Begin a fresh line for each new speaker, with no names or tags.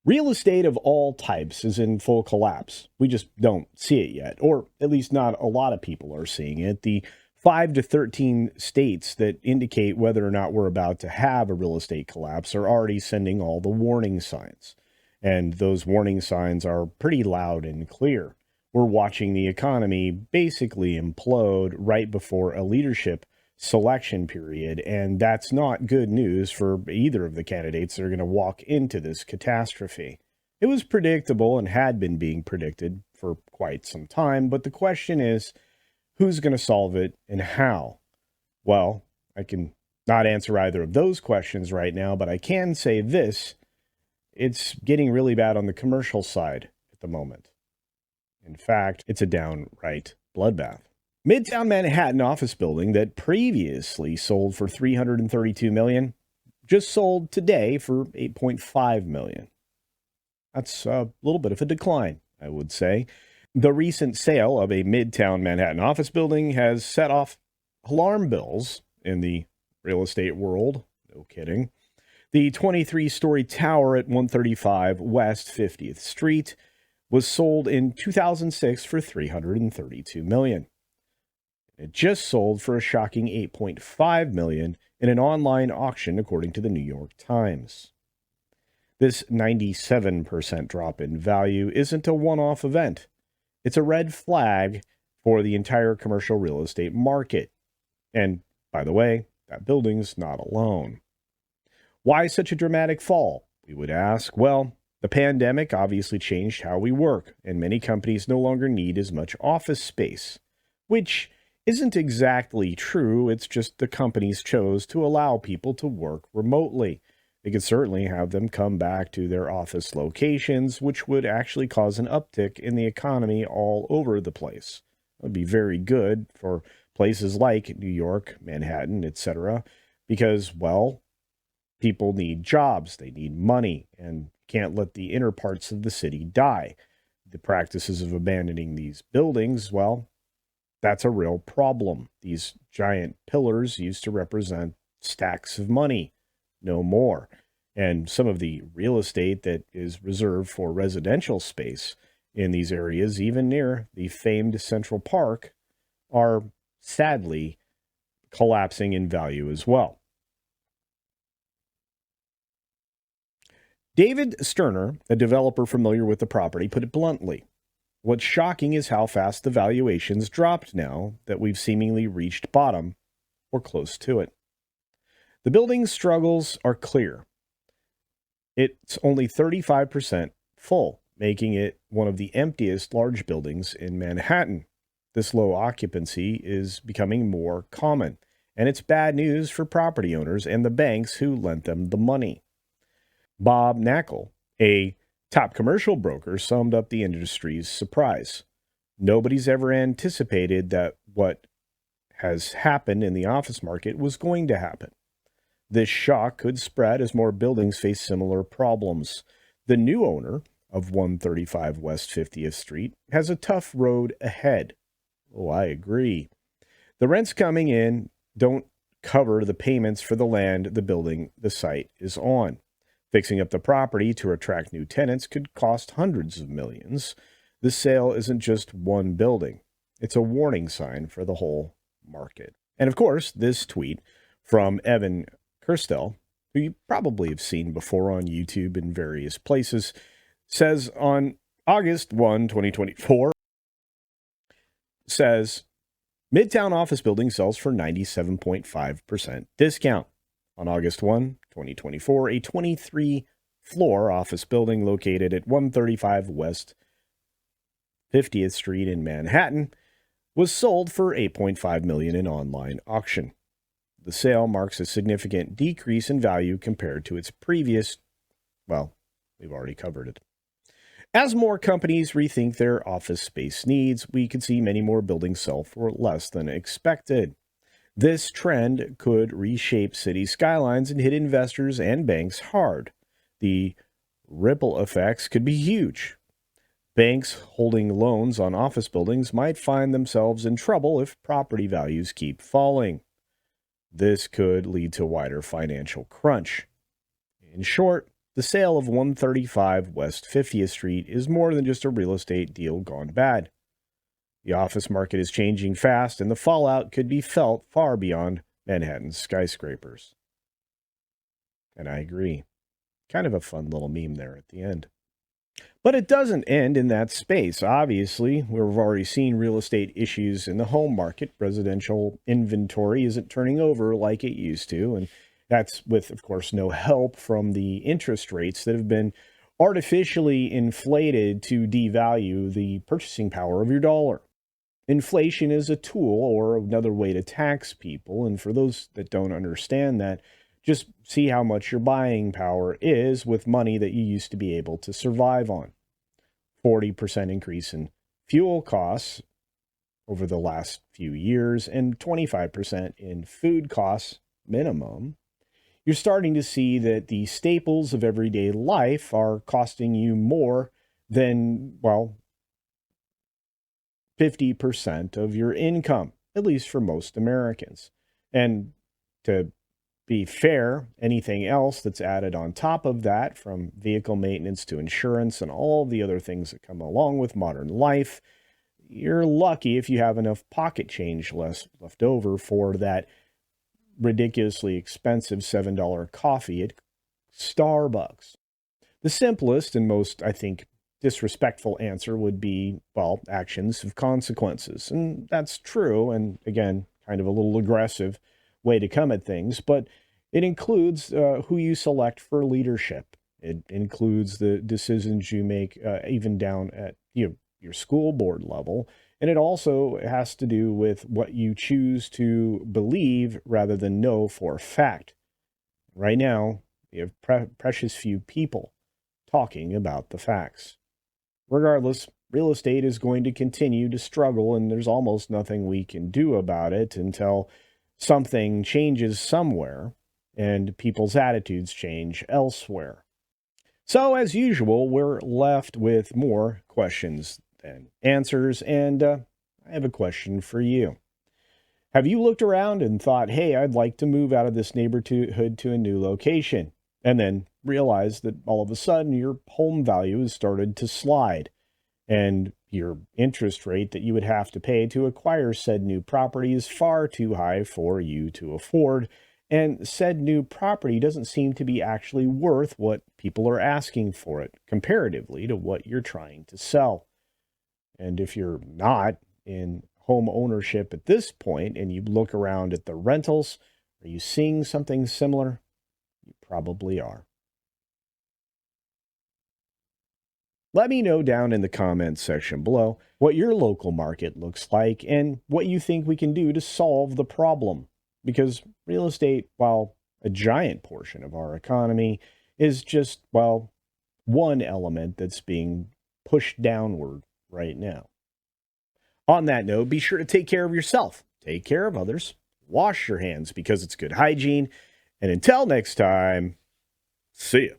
Real estate of all types is in full collapse. We just don't see it yet, or at least not a lot of people are seeing it. The 5 to 13 states that indicate whether or not we're about to have a real estate collapse are already sending all the warning signs. And those warning signs are pretty loud and clear. We're watching the economy basically implode right before a leadership selection period. And that's not good news for either of the candidates that are going to walk into this catastrophe. It was predictable and had been being predicted for quite some time. But the question is, who's going to solve it and how? Well, I can not answer either of those questions right now, but I can say this. It's getting really bad on the commercial side at the moment. In fact, it's a downright bloodbath. Midtown Manhattan office building that previously sold for $332 million just sold today for $8.5 million. That's a little bit of a decline, I would say. The recent sale of a Midtown Manhattan office building has set off alarm bells in the real estate world. No kidding. The 23-story tower at 135 West 50th Street was sold in 2006 for $332 million. It just sold for a shocking $8.5 million in an online auction, according to the New York Times. This 97% drop in value isn't a one-off event. It's a red flag for the entire commercial real estate market. And, by the way, that building's not alone. Why such a dramatic fall, we would ask? Well, the pandemic obviously changed how we work, and many companies no longer need as much office space, which isn't exactly true. It's just the companies chose to allow people to work remotely. They could certainly have them come back to their office locations, which would actually cause an uptick in the economy all over the place. It would be very good for places like New York, Manhattan, etc., because, well, people need jobs, they need money, and can't let the inner parts of the city die. The practices of abandoning these buildings, well, that's a real problem. These giant pillars used to represent stacks of money, no more. And some of the real estate that is reserved for residential space in these areas, even near the famed Central Park, are sadly collapsing in value as well. David Sterner, a developer familiar with the property, put it bluntly. What's shocking is how fast the valuations dropped now that we've seemingly reached bottom or close to it. The building's struggles are clear. It's only 35% full, making it one of the emptiest large buildings in Manhattan. This low occupancy is becoming more common, and it's bad news for property owners and the banks who lent them the money. Bob Knackel, a top commercial broker, summed up the industry's surprise. Nobody's ever anticipated that what has happened in the office market was going to happen. This shock could spread as more buildings face similar problems. The new owner of 135 West 50th Street has a tough road ahead. Oh, I agree. The rents coming in don't cover the payments for the land the site is on. Fixing up the property to attract new tenants could cost hundreds of millions. The sale isn't just one building. It's a warning sign for the whole market. And of course, this tweet from Evan Kirstel, who you probably have seen before on YouTube in various places, says on August 1, 2024, says, Midtown office building sells for 97.5% discount. On August 1, 2024, a 23-floor office building located at 135 West 50th Street in Manhattan was sold for $8.5 million in online auction. The sale marks a significant decrease in value compared to its previous, well, we've already covered it. As more companies rethink their office space needs, we could see many more buildings sell for less than expected. This trend could reshape city skylines and hit investors and banks hard. The ripple effects could be huge. Banks holding loans on office buildings might find themselves in trouble if property values keep falling. This could lead to wider financial crunch. In short, The sale of 135 West 50th Street is more than just a real estate deal gone bad. The office market is changing fast, and the fallout could be felt far beyond Manhattan's skyscrapers. And I agree. Kind of a fun little meme there at the end. But it doesn't end in that space. Obviously, we've already seen real estate issues in the home market. Residential inventory isn't turning over like it used to. And that's with, of course, no help from the interest rates that have been artificially inflated to devalue the purchasing power of your dollar. Inflation is a tool or another way to tax people. And for those that don't understand that, just see how much your buying power is with money that you used to be able to survive on. 40% increase in fuel costs over the last few years and 25% in food costs minimum. You're starting to see that the staples of everyday life are costing you more than, 50% of your income, at least for most Americans. And to be fair, anything else that's added on top of that, from vehicle maintenance to insurance and all the other things that come along with modern life, you're lucky if you have enough pocket change left over for that ridiculously expensive $7 coffee at Starbucks. The simplest and most, I think, disrespectful answer would be, actions have consequences. And that's true. And again, kind of a little aggressive way to come at things, but it includes who you select for leadership. It includes the decisions you make even down at your school board level. And it also has to do with what you choose to believe rather than know for a fact. Right now, you have precious few people talking about the facts. Regardless, real estate is going to continue to struggle, and there's almost nothing we can do about it until something changes somewhere and people's attitudes change elsewhere. So, as usual, we're left with more questions than answers, and I have a question for you. Have you looked around and thought, hey, I'd like to move out of this neighborhood to a new location, and then realized that all of a sudden your home value has started to slide, and your interest rate that you would have to pay to acquire said new property is far too high for you to afford, and said new property doesn't seem to be actually worth what people are asking for it comparatively to what you're trying to sell. And if you're not in home ownership at this point and you look around at the rentals, are you seeing something similar? You probably are. Let me know down in the comments section below what your local market looks like and what you think we can do to solve the problem. Because real estate, while a giant portion of our economy, is just, one element that's being pushed downward right now. On that note, be sure to take care of yourself, take care of others, wash your hands because it's good hygiene, and until next time, see ya.